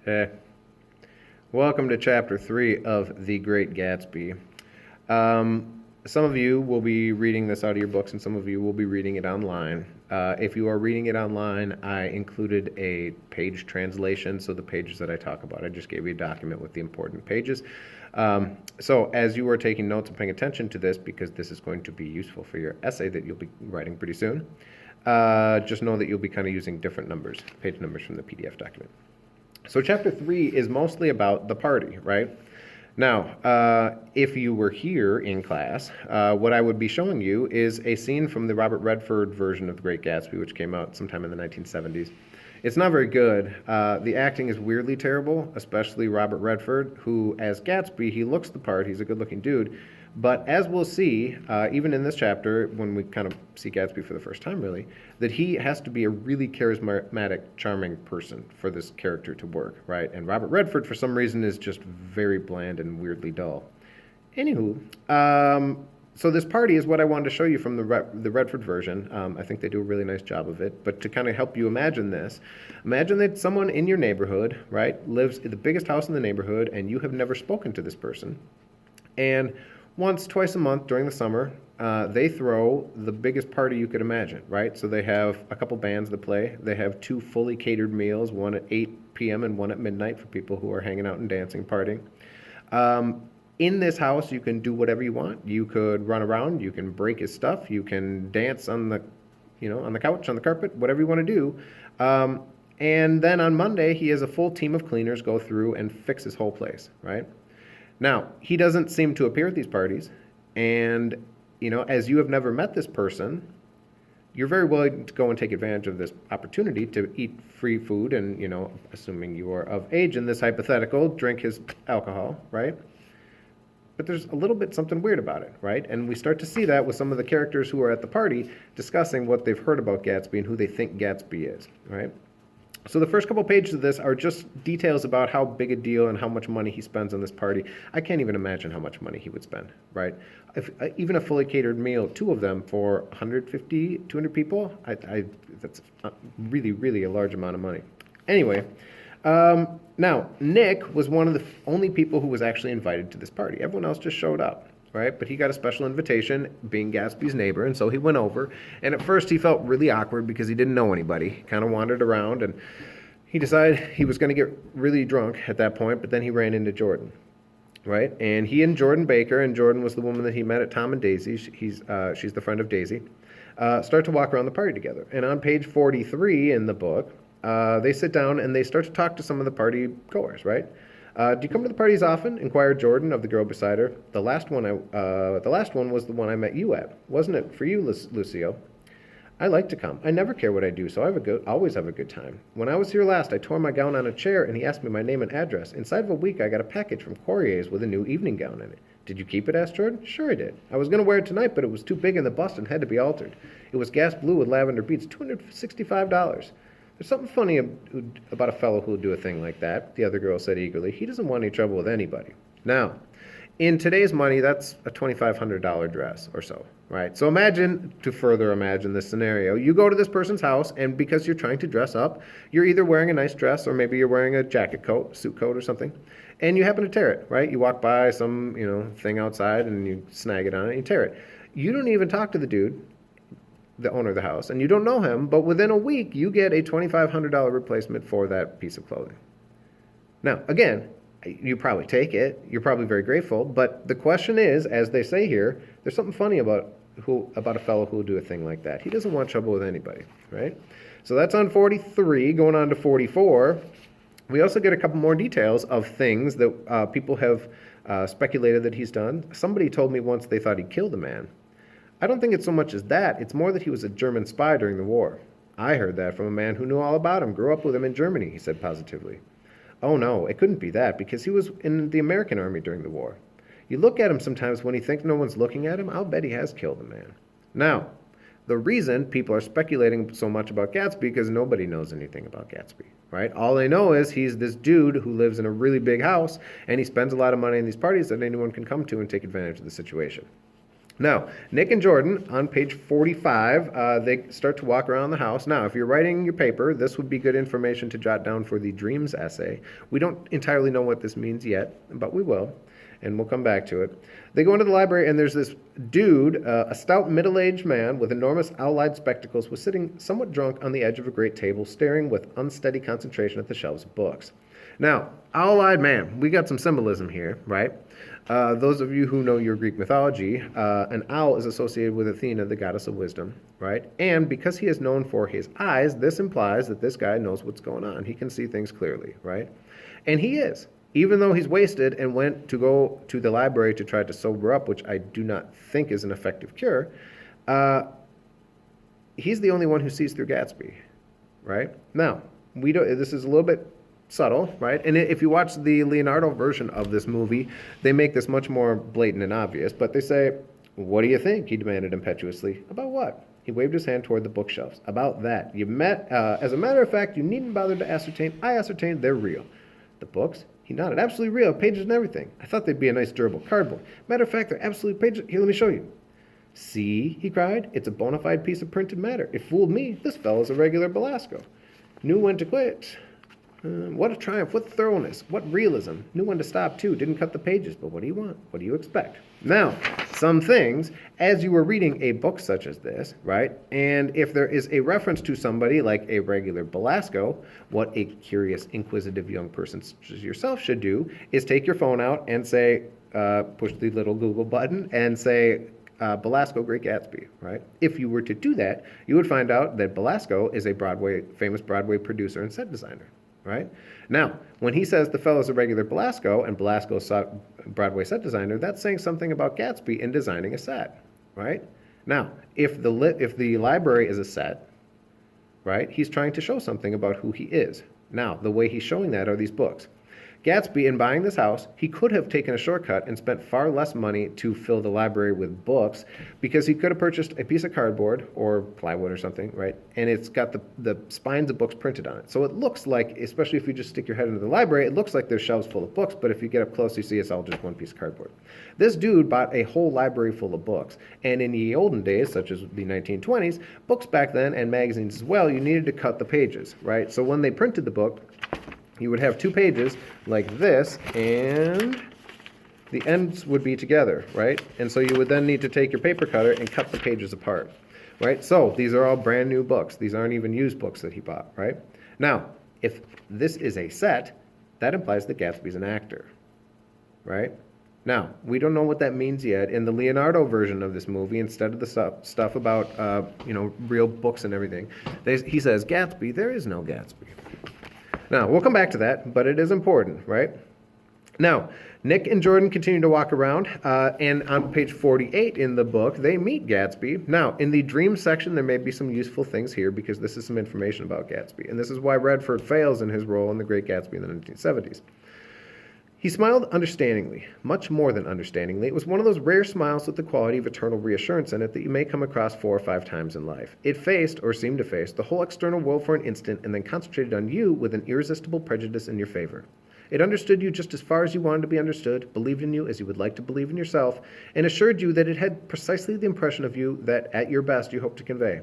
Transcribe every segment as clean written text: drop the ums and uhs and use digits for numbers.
Eh. Welcome to Chapter 3 of The Great Gatsby. Some of you will be reading this out of your books, and some of you will be reading it online. If you are reading it online, I included a page translation, so the pages that I talk about, I just gave you a document with the important pages. So as you are taking notes and paying attention to this, because this is going to be useful for your essay that you'll be writing pretty soon, just know that you'll be kind of using different numbers, page numbers from the PDF document. So chapter 3 is mostly about the party, right? Now, if you were here in class, what I would be showing you is a scene from the Robert Redford version of The Great Gatsby, which came out sometime in the 1970s. It's not very good. The acting is weirdly terrible, especially Robert Redford, who, as Gatsby, he looks the part. He's a good-looking dude. But as we'll see, even in this chapter, when we kind of see Gatsby for the first time, really, that he has to be a really charismatic, charming person for this character to work, right? And Robert Redford, for some reason, is just very bland and weirdly dull. Anywho, so this party is what I wanted to show you from the Redford version. I think they do a really nice job of it. But to kind of help you imagine this, imagine that someone in your neighborhood, right, lives in the biggest house in the neighborhood, and you have never spoken to this person. And once, twice a month during the summer, they throw the biggest party you could imagine, right? So they have a couple bands that play. They have 2 fully catered meals, one at 8 p.m. and one at midnight for people who are hanging out and dancing, partying. In this house, you can do whatever you want. You could run around. You can break his stuff. You can dance on the, on the couch, on the carpet, whatever you want to do. And then on Monday, he has a full team of cleaners go through and fix his whole place, right? Now, he doesn't seem to appear at these parties, and, as you have never met this person, you're very willing to go and take advantage of this opportunity to eat free food and, assuming you are of age in this hypothetical, drink his alcohol, right? But there's a little bit something weird about it, right? And we start to see that with some of the characters who are at the party discussing what they've heard about Gatsby and who they think Gatsby is, right? So the first couple pages of this are just details about how big a deal and how much money he spends on this party. I can't even imagine how much money he would spend, right? If, even a fully catered meal, 2 of them for 150, 200 people, that's really, really a large amount of money. Anyway, now, Nick was one of the only people who was actually invited to this party. Everyone else just showed up. Right, but he got a special invitation, being Gatsby's neighbor, and so he went over. And at first, he felt really awkward because he didn't know anybody. He kind of wandered around, and he decided he was going to get really drunk at that point. But then he ran into Jordan, right? And he and Jordan Baker, and Jordan was the woman that he met at Tom and Daisy. She's the friend of Daisy. Start to walk around the party together. And on page 43 in the book, they sit down and they start to talk to some of the party goers, right? Do you come to the parties often? Inquired Jordan of the girl beside her. The last one was the one I met you at, wasn't it? For you, Lucio. I like to come. I never care what I do, so I always have a good time. When I was here last, I tore my gown on a chair, and he asked me my name and address. Inside of a week, I got a package from Corrier's with a new evening gown in it. Did you keep it? Asked Jordan. Sure I did. I was going to wear it tonight, but it was too big in the bust and had to be altered. It was gas blue with lavender beads, $265. There's something funny about a fellow who'll do a thing like that, the other girl said eagerly. He doesn't want any trouble with anybody. Now, in today's money, that's a $2,500 dress or so, right? So to further imagine this scenario, you go to this person's house, and because you're trying to dress up, you're either wearing a nice dress or maybe you're wearing a jacket coat, suit coat or something, and you happen to tear it, right? You walk by some, thing outside and you snag it on it and you tear it. You don't even talk to the dude, the owner of the house, and you don't know him, but within a week, you get a $2,500 replacement for that piece of clothing. Now, again, you probably take it. You're probably very grateful, but the question is, as they say here, there's something funny about a fellow who will do a thing like that. He doesn't want trouble with anybody, right? So that's on 43, going on to 44. We also get a couple more details of things that people have speculated that he's done. Somebody told me once they thought he killed a man. I don't think it's so much as that. It's more that he was a German spy during the war. I heard that from a man who knew all about him, grew up with him in Germany, he said positively. Oh no, it couldn't be that, because he was in the American army during the war. You look at him sometimes when he thinks no one's looking at him, I'll bet he has killed a man. Now, the reason people are speculating so much about Gatsby because nobody knows anything about Gatsby, right? All they know is he's this dude who lives in a really big house, and he spends a lot of money in these parties that anyone can come to and take advantage of the situation. Now, Nick and Jordan, on page 45, they start to walk around the house. Now, if you're writing your paper, this would be good information to jot down for the dreams essay. We don't entirely know what this means yet, but we will, and we'll come back to it. They go into the library, and there's this dude, a stout middle-aged man with enormous owl-eyed spectacles, was sitting somewhat drunk on the edge of a great table, staring with unsteady concentration at the shelves of books. Now, owl-eyed man, we got some symbolism here, right? Those of you who know your Greek mythology, an owl is associated with Athena, the goddess of wisdom, right? And because he is known for his eyes, this implies that this guy knows what's going on. He can see things clearly, right? And he is. Even though he's wasted and went to go to the library to try to sober up, which I do not think is an effective cure, he's the only one who sees through Gatsby, right? Now, this is a little bit subtle, right? And if you watch the Leonardo version of this movie, they make this much more blatant and obvious, but they say, "What do you think?" he demanded impetuously. "About what?" He waved his hand toward the bookshelves. "About that. As a matter of fact, you needn't bother to ascertain. I ascertained they're real." "The books?" He nodded. "Absolutely real, pages and everything. I thought they'd be a nice durable cardboard. Matter of fact, they're absolute pages. Here, let me show you." "See," he cried, "it's a bona fide piece of printed matter. It fooled me. This fellow's a regular Belasco. Knew when to quit. What a triumph, what thoroughness, what realism. Knew when to stop, too. Didn't cut the pages, but what do you want? What do you expect?" Now, some things, as you were reading a book such as this, right, and if there is a reference to somebody like a regular Belasco, what a curious, inquisitive young person such as yourself should do is take your phone out and say, push the little Google button and say, Belasco, Great Gatsby, right? If you were to do that, you would find out that Belasco is a famous Broadway producer and set designer. Right? Now, when he says the fellow's a regular Belasco and Belasco's a Broadway set designer, that's saying something about Gatsby in designing a set, right? Now, if the library is a set, right, he's trying to show something about who he is. Now, the way he's showing that are these books. Gatsby, in buying this house, he could have taken a shortcut and spent far less money to fill the library with books because he could have purchased a piece of cardboard or plywood or something, right? And it's got the spines of books printed on it. So it looks like, especially if you just stick your head into the library, it looks like there's shelves full of books, but if you get up close, you see it's all just one piece of cardboard. This dude bought a whole library full of books. And in the olden days, such as the 1920s, books back then, and magazines as well, you needed to cut the pages, right? So when they printed the book, you would have two pages like this, and the ends would be together, right? And so you would then need to take your paper cutter and cut the pages apart, right? So these are all brand new books. These aren't even used books that he bought, right? Now, if this is a set, that implies that Gatsby's an actor, right? Now, we don't know what that means yet. In the Leonardo version of this movie, instead of the stuff about, real books and everything, he says, "Gatsby, there is no Gatsby." Now, we'll come back to that, but it is important, right? Now, Nick and Jordan continue to walk around, and on page 48 in the book, they meet Gatsby. Now, in the dream section, there may be some useful things here because this is some information about Gatsby, and this is why Redford fails in his role in The Great Gatsby in the 1970s. He smiled understandingly, much more than understandingly. It was one of those rare smiles with the quality of eternal reassurance in it that you may come across 4 or 5 times in life. It faced, or seemed to face, the whole external world for an instant and then concentrated on you with an irresistible prejudice in your favor. It understood you just as far as you wanted to be understood, believed in you as you would like to believe in yourself, and assured you that it had precisely the impression of you that, at your best, you hope to convey.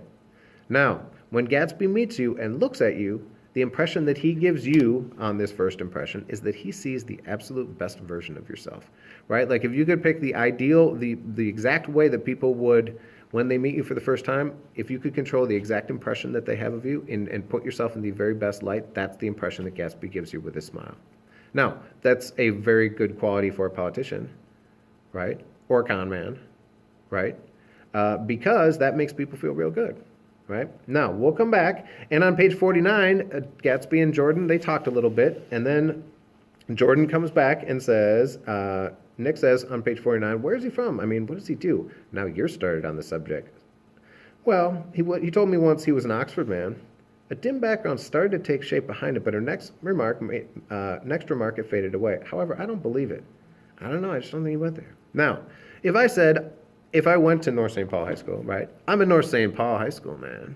Now, when Gatsby meets you and looks at you, the impression that he gives you on this first impression is that he sees the absolute best version of yourself, right? Like if you could pick the ideal, the exact way that people would, when they meet you for the first time, if you could control the exact impression that they have of you and put yourself in the very best light, that's the impression that Gatsby gives you with his smile. Now, that's a very good quality for a politician, right? Or a con man, right? Because that makes people feel real good. Right? Now, we'll come back, and on page 49, Gatsby and Jordan, they talked a little bit, and then Jordan comes back and says, Nick says on page 49, "Where is he from? I mean, what does he do?" Now you're started on the subject. "Well, he told me once he was an Oxford man." A dim background started to take shape behind it, but her next remark it faded away. "However, I don't believe it. I don't know, I just don't think he went there." Now, if I went to North St. Paul High School, right? I'm a North St. Paul High School man.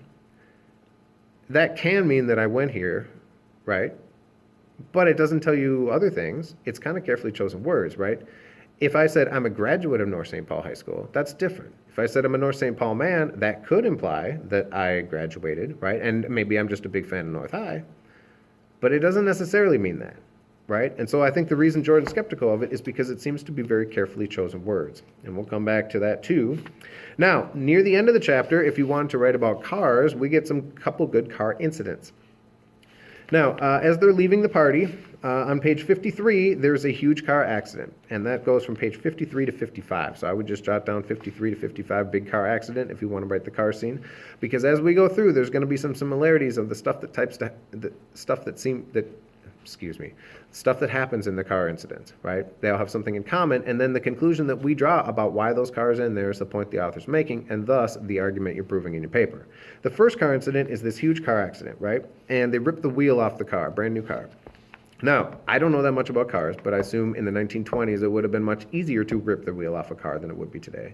That can mean that I went here, right? But it doesn't tell you other things. It's kind of carefully chosen words, right? If I said I'm a graduate of North St. Paul High School, that's different. If I said I'm a North St. Paul man, that could imply that I graduated, right? And maybe I'm just a big fan of North High, but it doesn't necessarily mean that, right? And so I think the reason Jordan's skeptical of it is because it seems to be very carefully chosen words. And we'll come back to that too. Now, near the end of the chapter, if you wanted to write about cars, we get some couple good car incidents. Now, as they're leaving the party, on page 53, there's a huge car accident, and that goes from page 53 to 55. So I would just jot down 53 to 55, big car accident, if you want to write the car scene, because as we go through, there's going to be some similarities of the stuff that happens in the car incidents, right? They all have something in common, and then the conclusion that we draw about why those cars are in there is the point the author's making, and thus the argument you're proving in your paper. The first car incident is this huge car accident, right? And they rip the wheel off the car, brand new car. Now, I don't know that much about cars, but I assume in the 1920s it would have been much easier to rip the wheel off a car than it would be today.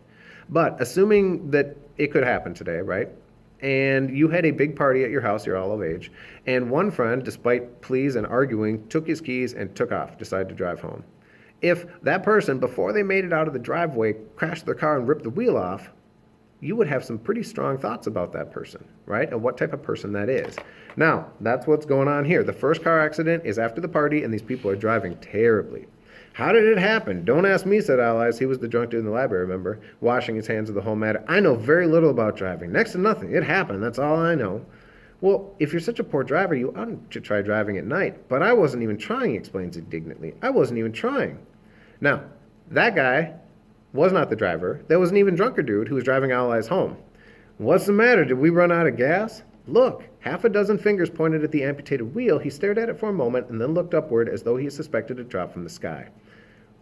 But assuming that it could happen today, right? And you had a big party at your house, you're all of age, and one friend, despite pleas and arguing, took his keys and took off, decided to drive home. If that person, before they made it out of the driveway, crashed their car and ripped the wheel off, you would have some pretty strong thoughts about that person, right? And what type of person that is. Now, that's what's going on here. The first car accident is after the party, and these people are driving terribly. How did it happen? Don't ask me, said Allies. He was the drunk dude in the library, remember? Washing his hands of the whole matter. I know very little about driving. Next to nothing. It happened. That's all I know. Well, if you're such a poor driver, you ought to try driving at night. But I wasn't even trying, explains indignantly. I wasn't even trying. Now, that guy was not the driver. There was an even drunker dude who was driving Allies home. What's the matter? Did we run out of gas? Look, half a dozen fingers pointed at the amputated wheel. He stared at it for a moment and then looked upward as though he suspected a drop from the sky.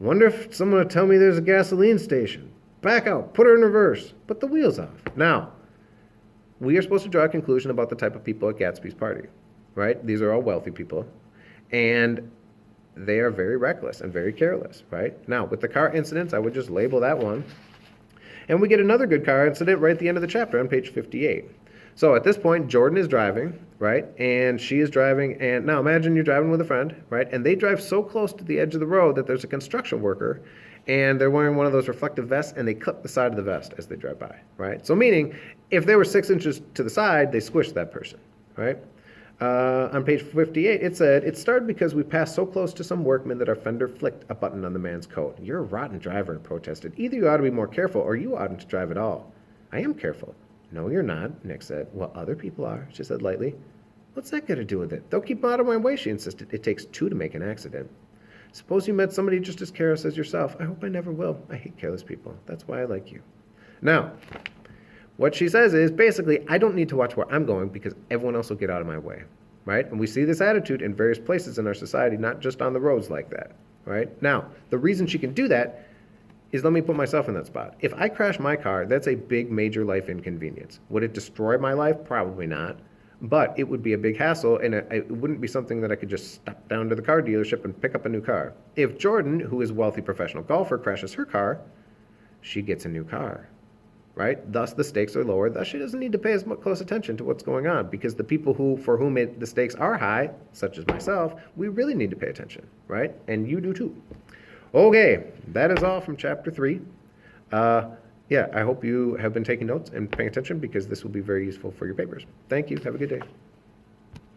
Wonder if someone will tell me there's a gasoline station. Back out, put her in reverse, put the wheels off. Now, we are supposed to draw a conclusion about the type of people at Gatsby's party, right? These are all wealthy people, and they are very reckless and very careless, right? Now, with the car incidents, I would just label that one. And we get another good car incident right at the end of the chapter on page 58. So at this point, Jordan is driving, right? And she is driving. And now imagine you're driving with a friend, right? And they drive so close to the edge of the road that there's a construction worker and they're wearing one of those reflective vests and they clip the side of the vest as they drive by, right? So meaning if they were 6 inches to the side, they squished that person, right? On page 58, it said, it started because we passed so close to some workmen that our fender flicked a button on the man's coat. You're a rotten driver, protested. Either you ought to be more careful or you oughtn't to drive at all. I am careful. No, you're not, Nick said. Well, other people are, she said lightly. What's that got to do with it? They'll keep out of my way, she insisted. It takes 2 to make an accident. Suppose you met somebody just as careless as yourself. I hope I never will. I hate careless people. That's why I like you. Now, what she says is basically, I don't need to watch where I'm going because everyone else will get out of my way, right? And we see this attitude in various places in our society, not just on the roads like that, right? Now, the reason she can do that is, let me put myself in that spot. If I crash my car, that's a big major life inconvenience. Would it destroy my life? Probably not. But it would be a big hassle, and it wouldn't be something that I could just stop down to the car dealership and pick up a new car. If Jordan, who is a wealthy professional golfer, crashes her car, she gets a new car, right? Thus, the stakes are lower. Thus, she doesn't need to pay as much close attention to what's going on because the people for whom the stakes are high, such as myself, we really need to pay attention, right? And you do too. Okay, that is all from chapter 3. I hope you have been taking notes and paying attention because this will be very useful for your papers. Thank you. Have a good day.